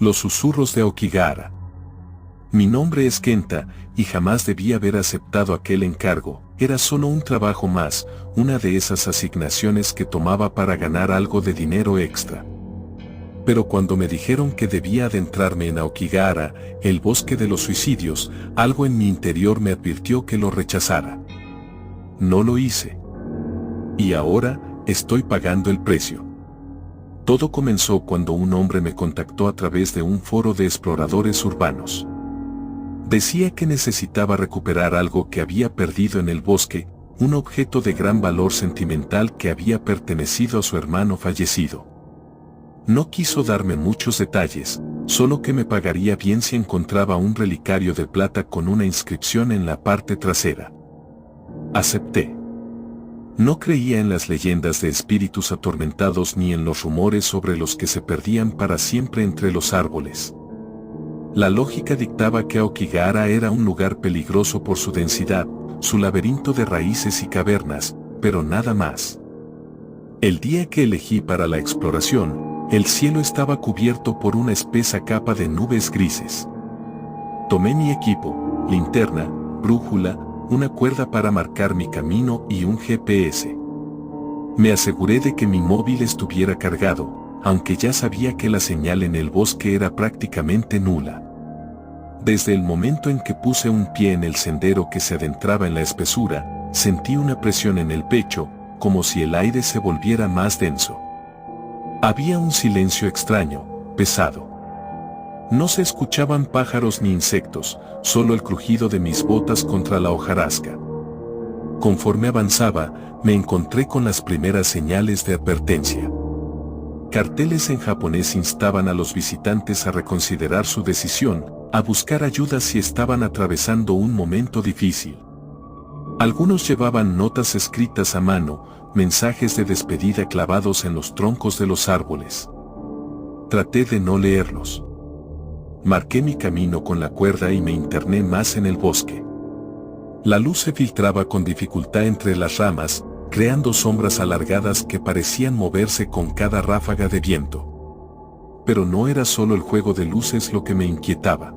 Los susurros de Aokigahara. Mi nombre es Kenta, y jamás debí haber aceptado aquel encargo. Era solo un trabajo más, una de esas asignaciones que tomaba para ganar algo de dinero extra. Pero cuando me dijeron que debía adentrarme en Aokigahara, el bosque de los suicidios, algo en mi interior me advirtió que lo rechazara. No lo hice. Y ahora, estoy pagando el precio. Todo comenzó cuando un hombre me contactó a través de un foro de exploradores urbanos. Decía que necesitaba recuperar algo que había perdido en el bosque, un objeto de gran valor sentimental que había pertenecido a su hermano fallecido. No quiso darme muchos detalles, solo que me pagaría bien si encontraba un relicario de plata con una inscripción en la parte trasera. Acepté. No creía en las leyendas de espíritus atormentados ni en los rumores sobre los que se perdían para siempre entre los árboles. La lógica dictaba que Aokigahara era un lugar peligroso por su densidad, su laberinto de raíces y cavernas, pero nada más. El día que elegí para la exploración, el cielo estaba cubierto por una espesa capa de nubes grises. Tomé mi equipo, linterna, brújula, una cuerda para marcar mi camino y un GPS. Me aseguré de que mi móvil estuviera cargado, aunque ya sabía que la señal en el bosque era prácticamente nula. Desde el momento en que puse un pie en el sendero que se adentraba en la espesura, sentí una presión en el pecho, como si el aire se volviera más denso. Había un silencio extraño, pesado. No se escuchaban pájaros ni insectos, solo el crujido de mis botas contra la hojarasca. Conforme avanzaba, me encontré con las primeras señales de advertencia. Carteles en japonés instaban a los visitantes a reconsiderar su decisión, a buscar ayuda si estaban atravesando un momento difícil. Algunos llevaban notas escritas a mano, mensajes de despedida clavados en los troncos de los árboles. Traté de no leerlos. Marqué mi camino con la cuerda y me interné más en el bosque. La luz se filtraba con dificultad entre las ramas, creando sombras alargadas que parecían moverse con cada ráfaga de viento. Pero no era solo el juego de luces lo que me inquietaba.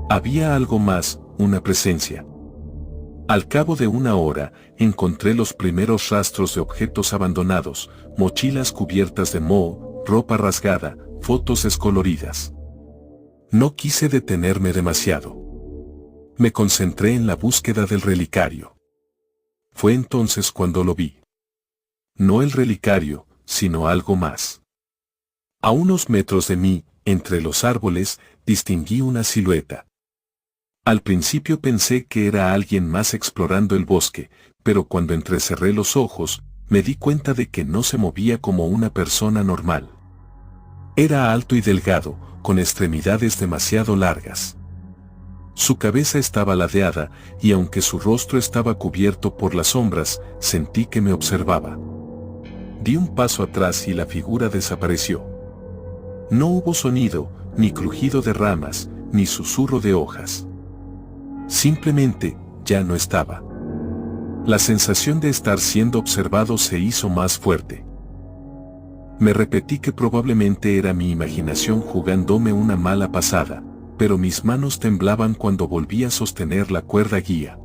Había algo más, una presencia. Al cabo de una hora, encontré los primeros rastros de objetos abandonados, mochilas cubiertas de moho, ropa rasgada, fotos descoloridas. No quise detenerme demasiado. Me concentré en la búsqueda del relicario. Fue entonces cuando lo vi. No el relicario, sino algo más. A unos metros de mí, entre los árboles, distinguí una silueta. Al principio pensé que era alguien más explorando el bosque, pero cuando entrecerré los ojos, me di cuenta de que no se movía como una persona normal. Era alto y delgado, con extremidades demasiado largas. Su cabeza estaba ladeada, y aunque su rostro estaba cubierto por las sombras, sentí que me observaba. Di un paso atrás y la figura desapareció. No hubo sonido, ni crujido de ramas, ni susurro de hojas. Simplemente, ya no estaba. La sensación de estar siendo observado se hizo más fuerte. Me repetí que probablemente era mi imaginación jugándome una mala pasada, pero mis manos temblaban cuando volví a sostener la cuerda guía.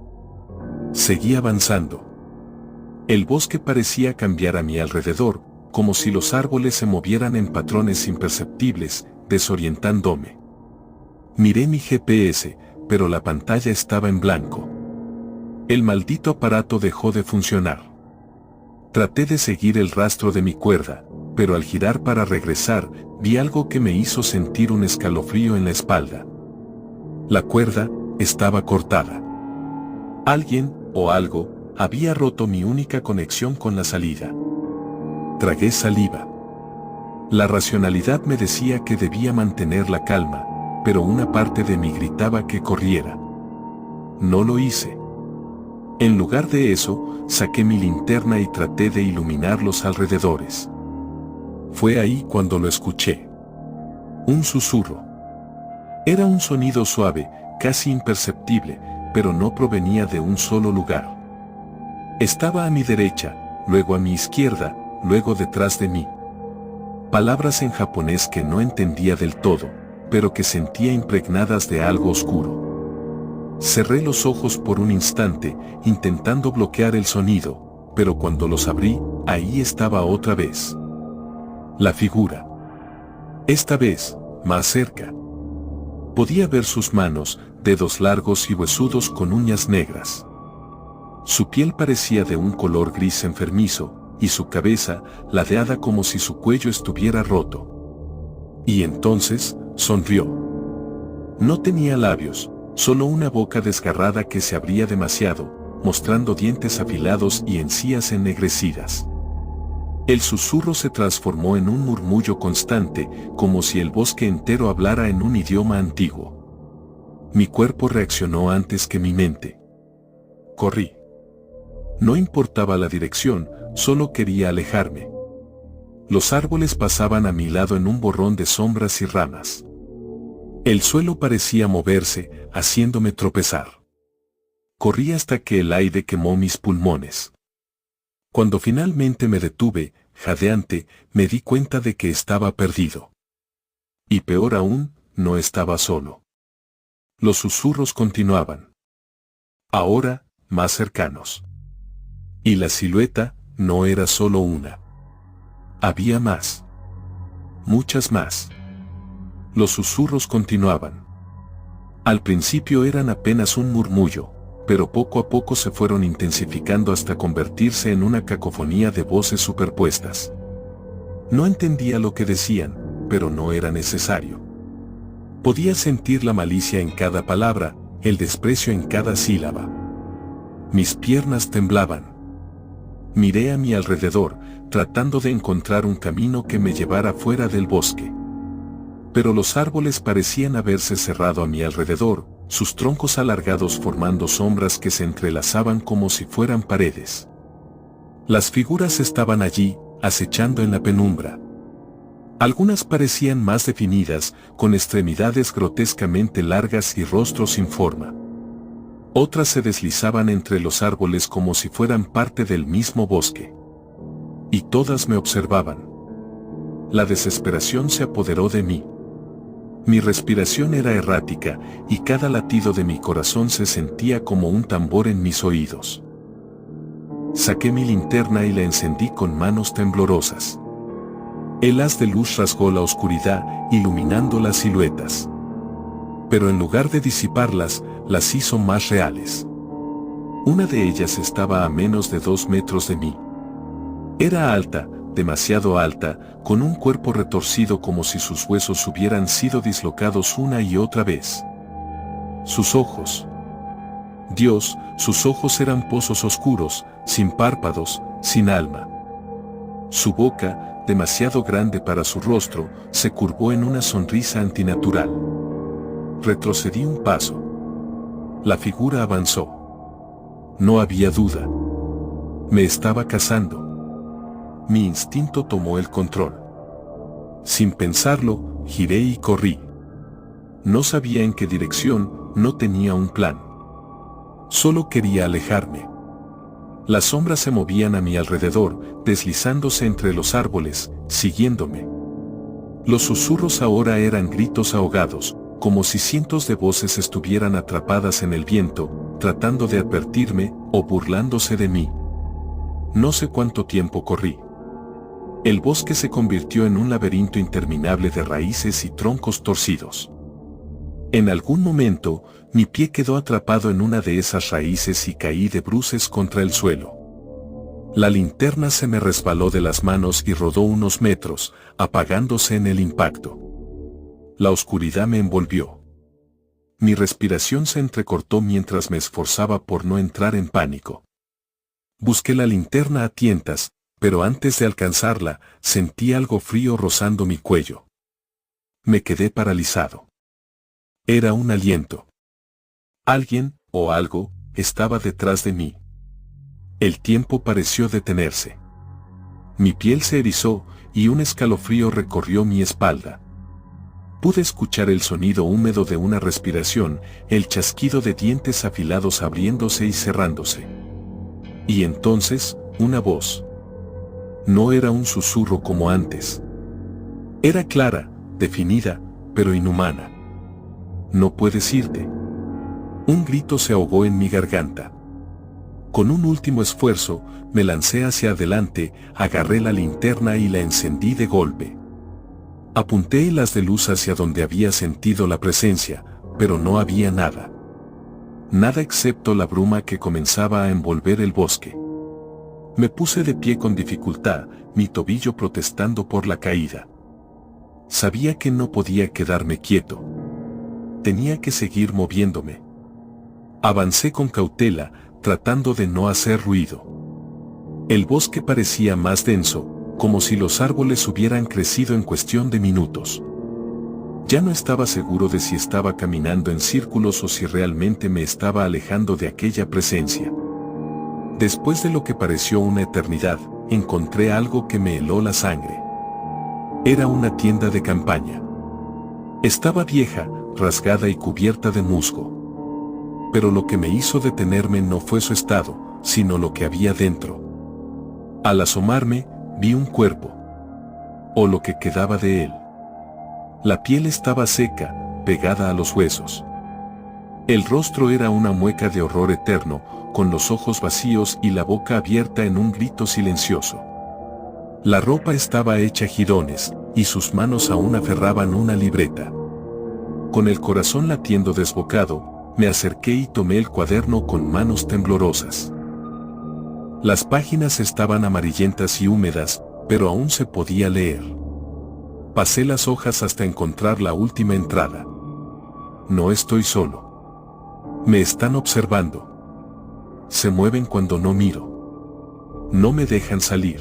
Seguí avanzando. El bosque parecía cambiar a mi alrededor, como si los árboles se movieran en patrones imperceptibles, desorientándome. Miré mi GPS, pero la pantalla estaba en blanco. El maldito aparato dejó de funcionar. Traté de seguir el rastro de mi cuerda, pero al girar para regresar, vi algo que me hizo sentir un escalofrío en la espalda. La cuerda estaba cortada. Alguien, o algo, había roto mi única conexión con la salida. Tragué saliva. La racionalidad me decía que debía mantener la calma, pero una parte de mí gritaba que corriera. No lo hice. En lugar de eso, saqué mi linterna y traté de iluminar los alrededores. Fue ahí cuando lo escuché. Un susurro. Era un sonido suave, casi imperceptible, pero no provenía de un solo lugar. Estaba a mi derecha, luego a mi izquierda, luego detrás de mí. Palabras en japonés que no entendía del todo, pero que sentía impregnadas de algo oscuro. Cerré los ojos por un instante, intentando bloquear el sonido, pero cuando los abrí, ahí estaba otra vez. La figura. Esta vez, más cerca. Podía ver sus manos, dedos largos y huesudos con uñas negras. Su piel parecía de un color gris enfermizo, y su cabeza, ladeada como si su cuello estuviera roto. Y entonces, sonrió. No tenía labios, solo una boca desgarrada que se abría demasiado, mostrando dientes afilados y encías ennegrecidas. El susurro se transformó en un murmullo constante, como si el bosque entero hablara en un idioma antiguo. Mi cuerpo reaccionó antes que mi mente. Corrí. No importaba la dirección, solo quería alejarme. Los árboles pasaban a mi lado en un borrón de sombras y ramas. El suelo parecía moverse, haciéndome tropezar. Corrí hasta que el aire quemó mis pulmones. Cuando finalmente me detuve, jadeante, me di cuenta de que estaba perdido. Y peor aún, no estaba solo. Los susurros continuaban. Ahora, más cercanos. Y la silueta no era solo una. Había más. Muchas más. Los susurros continuaban. Al principio eran apenas un murmullo, pero poco a poco se fueron intensificando hasta convertirse en una cacofonía de voces superpuestas. No entendía lo que decían, pero no era necesario. Podía sentir la malicia en cada palabra, el desprecio en cada sílaba. Mis piernas temblaban. Miré a mi alrededor, tratando de encontrar un camino que me llevara fuera del bosque. Pero los árboles parecían haberse cerrado a mi alrededor, sus troncos alargados formando sombras que se entrelazaban como si fueran paredes. Las figuras estaban allí, acechando en la penumbra. Algunas parecían más definidas, con extremidades grotescamente largas y rostros sin forma. Otras se deslizaban entre los árboles como si fueran parte del mismo bosque. Y todas me observaban. La desesperación se apoderó de mí. Mi respiración era errática, y cada latido de mi corazón se sentía como un tambor en mis oídos. Saqué mi linterna y la encendí con manos temblorosas. El haz de luz rasgó la oscuridad, iluminando las siluetas. Pero en lugar de disiparlas, las hizo más reales. Una de ellas estaba a menos de 2 metros de mí. Era alta, demasiado alta, con un cuerpo retorcido como si sus huesos hubieran sido dislocados una y otra vez. Sus ojos. Dios, sus ojos eran pozos oscuros, sin párpados, sin alma. Su boca, demasiado grande para su rostro, se curvó en una sonrisa antinatural. Retrocedí un paso. La figura avanzó. No había duda. Me estaba cazando. Mi instinto tomó el control. Sin pensarlo, giré y corrí. No sabía en qué dirección, no tenía un plan. Solo quería alejarme. Las sombras se movían a mi alrededor, deslizándose entre los árboles, siguiéndome. Los susurros ahora eran gritos ahogados, como si cientos de voces estuvieran atrapadas en el viento, tratando de advertirme o burlándose de mí. No sé cuánto tiempo corrí. El bosque se convirtió en un laberinto interminable de raíces y troncos torcidos. En algún momento, mi pie quedó atrapado en una de esas raíces y caí de bruces contra el suelo. La linterna se me resbaló de las manos y rodó unos metros, apagándose en el impacto. La oscuridad me envolvió. Mi respiración se entrecortó mientras me esforzaba por no entrar en pánico. Busqué la linterna a tientas, pero antes de alcanzarla, sentí algo frío rozando mi cuello. Me quedé paralizado. Era un aliento. Alguien, o algo, estaba detrás de mí. El tiempo pareció detenerse. Mi piel se erizó, y un escalofrío recorrió mi espalda. Pude escuchar el sonido húmedo de una respiración, el chasquido de dientes afilados abriéndose y cerrándose. Y entonces, una voz. No era un susurro como antes. Era clara, definida, pero inhumana. No puedes irte. Un grito se ahogó en mi garganta. Con un último esfuerzo, me lancé hacia adelante, agarré la linterna y la encendí de golpe. Apunté el haz de luz hacia donde había sentido la presencia, pero no había nada. Nada excepto la bruma que comenzaba a envolver el bosque. Me puse de pie con dificultad, mi tobillo protestando por la caída. Sabía que no podía quedarme quieto. Tenía que seguir moviéndome. Avancé con cautela, tratando de no hacer ruido. El bosque parecía más denso, como si los árboles hubieran crecido en cuestión de minutos. Ya no estaba seguro de si estaba caminando en círculos o si realmente me estaba alejando de aquella presencia. Después de lo que pareció una eternidad, encontré algo que me heló la sangre. Era una tienda de campaña. Estaba vieja, rasgada y cubierta de musgo. Pero lo que me hizo detenerme no fue su estado, sino lo que había dentro. Al asomarme, vi un cuerpo. O lo que quedaba de él. La piel estaba seca, pegada a los huesos. El rostro era una mueca de horror eterno, con los ojos vacíos y la boca abierta en un grito silencioso. La ropa estaba hecha jirones, y sus manos aún aferraban una libreta. Con el corazón latiendo desbocado, me acerqué y tomé el cuaderno con manos temblorosas. Las páginas estaban amarillentas y húmedas, pero aún se podía leer. Pasé las hojas hasta encontrar la última entrada. No estoy solo. Me están observando. Se mueven cuando no miro. No me dejan salir.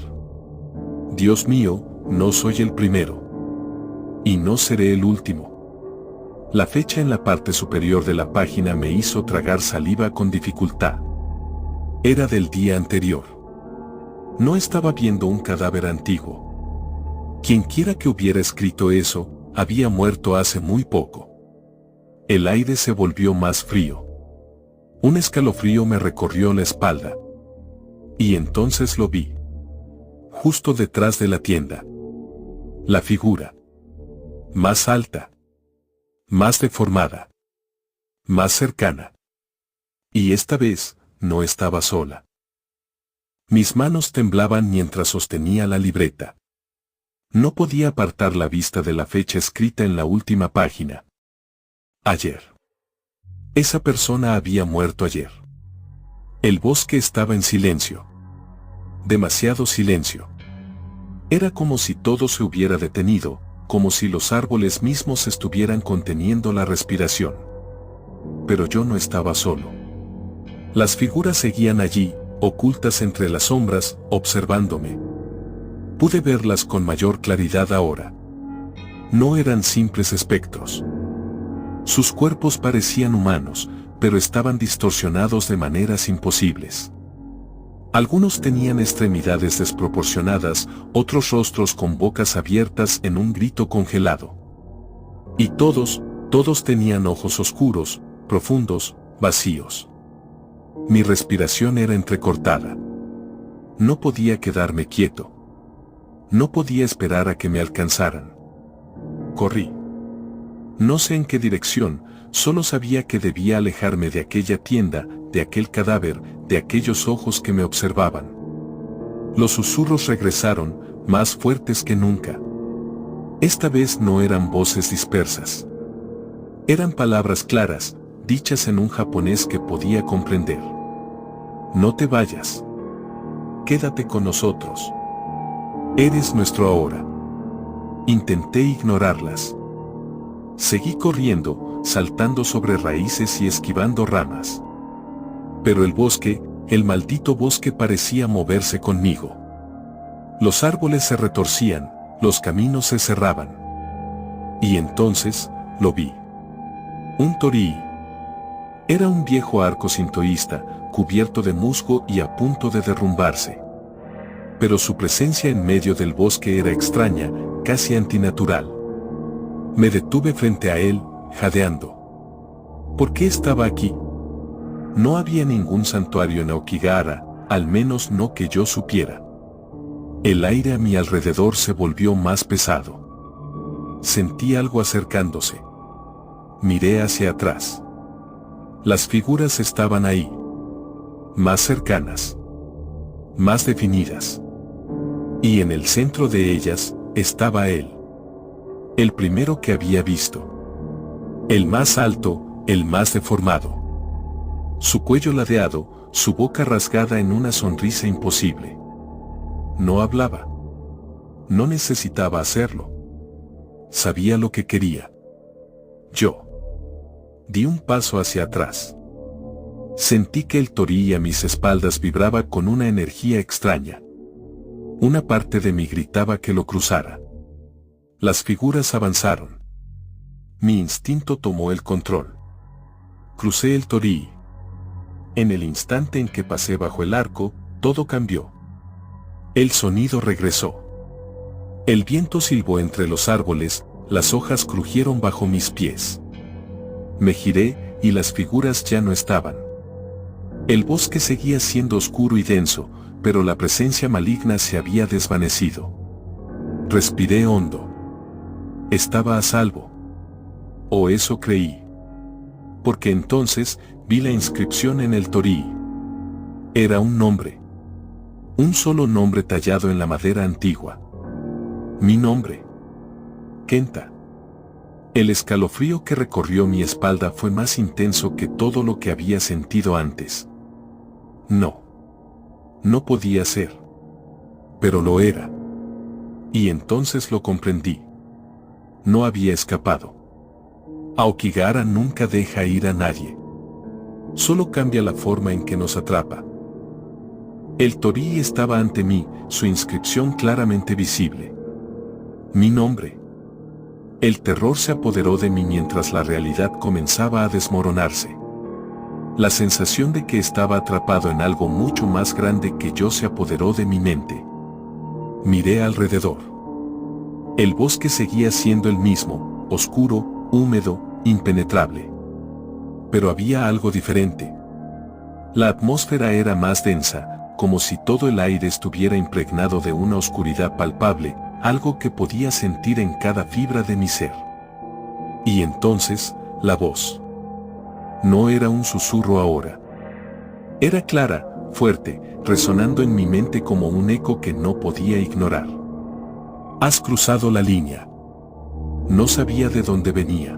Dios mío, no soy el primero. Y no seré el último. La fecha en la parte superior de la página me hizo tragar saliva con dificultad. Era del día anterior. No estaba viendo un cadáver antiguo. Quienquiera que hubiera escrito eso, había muerto hace muy poco. El aire se volvió más frío. Un escalofrío me recorrió la espalda. Y entonces lo vi. Justo detrás de la tienda. La figura. Más alta. Más deformada. Más cercana. Y esta vez, no estaba sola. Mis manos temblaban mientras sostenía la libreta. No podía apartar la vista de la fecha escrita en la última página. Ayer. Esa persona había muerto ayer. El bosque estaba en silencio. Demasiado silencio. Era como si todo se hubiera detenido, como si los árboles mismos estuvieran conteniendo la respiración. Pero yo no estaba solo. Las figuras seguían allí, ocultas entre las sombras, observándome. Pude verlas con mayor claridad ahora. No eran simples espectros. Sus cuerpos parecían humanos, pero estaban distorsionados de maneras imposibles. Algunos tenían extremidades desproporcionadas, otros rostros con bocas abiertas en un grito congelado. Y todos tenían ojos oscuros, profundos, vacíos. Mi respiración era entrecortada. No podía quedarme quieto. No podía esperar a que me alcanzaran. Corrí. No sé en qué dirección, solo sabía que debía alejarme de aquella tienda, de aquel cadáver, de aquellos ojos que me observaban. Los susurros regresaron, más fuertes que nunca. Esta vez no eran voces dispersas. Eran palabras claras, dichas en un japonés que podía comprender. No te vayas. Quédate con nosotros. Eres nuestro ahora. Intenté ignorarlas. Seguí corriendo, saltando sobre raíces y esquivando ramas. Pero el bosque, el maldito bosque parecía moverse conmigo. Los árboles se retorcían, los caminos se cerraban. Y entonces, lo vi. Un torii. Era un viejo arco sintoísta, cubierto de musgo y a punto de derrumbarse. Pero su presencia en medio del bosque era extraña, casi antinatural. Me detuve frente a él, jadeando. ¿Por qué estaba aquí? No había ningún santuario en Aokigahara, al menos no que yo supiera. El aire a mi alrededor se volvió más pesado. Sentí algo acercándose. Miré hacia atrás. Las figuras estaban ahí. Más cercanas. Más definidas. Y en el centro de ellas estaba él. El primero que había visto. El más alto, el más deformado. Su cuello ladeado, su boca rasgada en una sonrisa imposible. No hablaba. No necesitaba hacerlo. Sabía lo que quería. Yo. Di un paso hacia atrás. Sentí que el torii a mis espaldas vibraba con una energía extraña. Una parte de mí gritaba que lo cruzara. Las figuras avanzaron. Mi instinto tomó el control. Crucé el torii. En el instante en que pasé bajo el arco, todo cambió. El sonido regresó. El viento silbó entre los árboles, las hojas crujieron bajo mis pies. Me giré y las figuras ya no estaban. El bosque seguía siendo oscuro y denso, pero la presencia maligna se había desvanecido. Respiré hondo. Estaba a salvo. O eso creí. Porque entonces vi la inscripción en el torii. Era un nombre. Un solo nombre tallado en la madera antigua. Mi nombre. Kenta. El escalofrío que recorrió mi espalda fue más intenso que todo lo que había sentido antes. No. No podía ser. Pero lo era. Y entonces lo comprendí. No había escapado. Aokigahara nunca deja ir a nadie. Solo cambia la forma en que nos atrapa. El torii estaba ante mí, su inscripción claramente visible. Mi nombre. El terror se apoderó de mí mientras la realidad comenzaba a desmoronarse. La sensación de que estaba atrapado en algo mucho más grande que yo se apoderó de mi mente. Miré alrededor. El bosque seguía siendo el mismo, oscuro, húmedo, impenetrable. Pero había algo diferente. La atmósfera era más densa, como si todo el aire estuviera impregnado de una oscuridad palpable, algo que podía sentir en cada fibra de mi ser. Y entonces, la voz. No era un susurro ahora. Era clara, fuerte, resonando en mi mente como un eco que no podía ignorar. Has cruzado la línea. No sabía de dónde venía.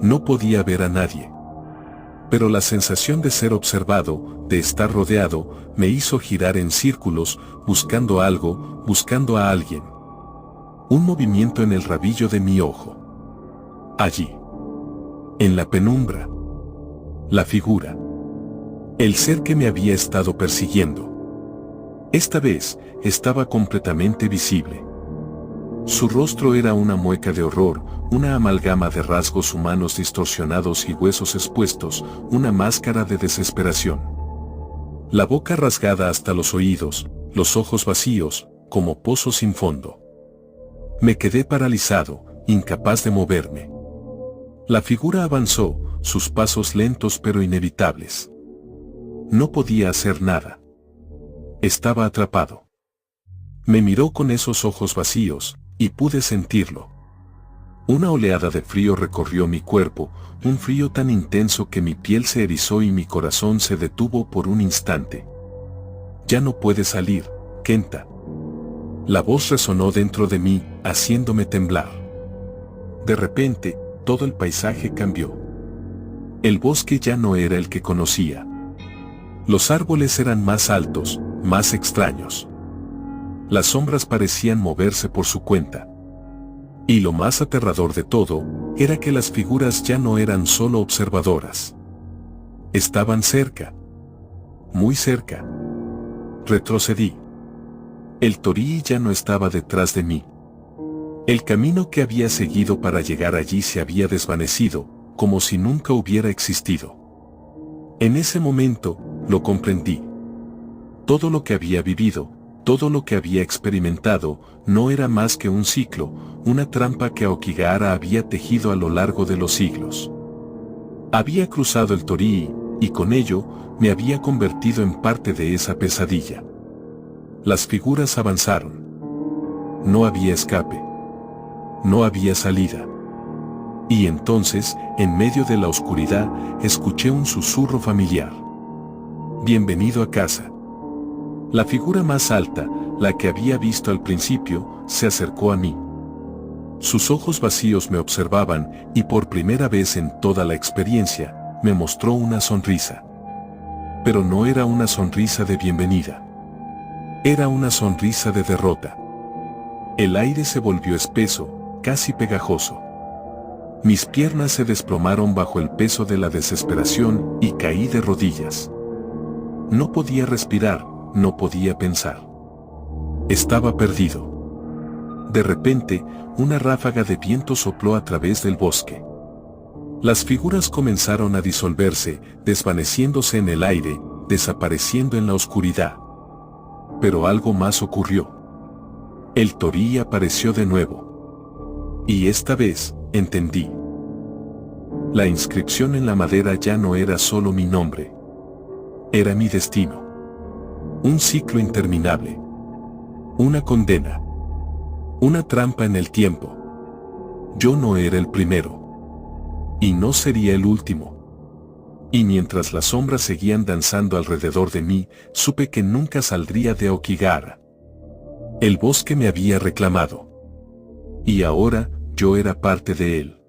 No podía ver a nadie. Pero la sensación de ser observado, de estar rodeado, me hizo girar en círculos, buscando algo, buscando a alguien. Un movimiento en el rabillo de mi ojo. Allí. En la penumbra. La figura. El ser que me había estado persiguiendo. Esta vez, estaba completamente visible. Su rostro era una mueca de horror, una amalgama de rasgos humanos distorsionados y huesos expuestos, una máscara de desesperación. La boca rasgada hasta los oídos, los ojos vacíos, como pozos sin fondo. Me quedé paralizado, incapaz de moverme. La figura avanzó, sus pasos lentos pero inevitables. No podía hacer nada. Estaba atrapado. Me miró con esos ojos vacíos, y pude sentirlo. Una oleada de frío recorrió mi cuerpo, un frío tan intenso que mi piel se erizó y mi corazón se detuvo por un instante. Ya no puedes salir, Kenta. La voz resonó dentro de mí, haciéndome temblar. De repente, todo el paisaje cambió. El bosque ya no era el que conocía. Los árboles eran más altos, más extraños. Las sombras parecían moverse por su cuenta. Y lo más aterrador de todo, era que las figuras ya no eran solo observadoras. Estaban cerca. Muy cerca. Retrocedí. El torii ya no estaba detrás de mí. El camino que había seguido para llegar allí se había desvanecido, como si nunca hubiera existido. En ese momento, lo comprendí. Todo lo que había vivido, todo lo que había experimentado, no era más que un ciclo, una trampa que Aokigahara había tejido a lo largo de los siglos. Había cruzado el torii, y con ello, me había convertido en parte de esa pesadilla. Las figuras avanzaron. No había escape. No había salida. Y entonces, en medio de la oscuridad, escuché un susurro familiar. Bienvenido a casa. La figura más alta, la que había visto al principio, se acercó a mí. Sus ojos vacíos me observaban y por primera vez en toda la experiencia, me mostró una sonrisa. Pero no era una sonrisa de bienvenida. Era una sonrisa de derrota. El aire se volvió espeso, casi pegajoso. Mis piernas se desplomaron bajo el peso de la desesperación y caí de rodillas. No podía respirar, no podía pensar. Estaba perdido. De repente, una ráfaga de viento sopló a través del bosque. Las figuras comenzaron a disolverse, desvaneciéndose en el aire, desapareciendo en la oscuridad. Pero algo más ocurrió. El Torii apareció de nuevo. Y esta vez, entendí. La inscripción en la madera ya no era solo mi nombre. Era mi destino. Un ciclo interminable. Una condena. Una trampa en el tiempo. Yo no era el primero. Y no sería el último. Y mientras las sombras seguían danzando alrededor de mí, supe que nunca saldría de Aokigahara. El bosque me había reclamado. Y ahora, yo era parte de él.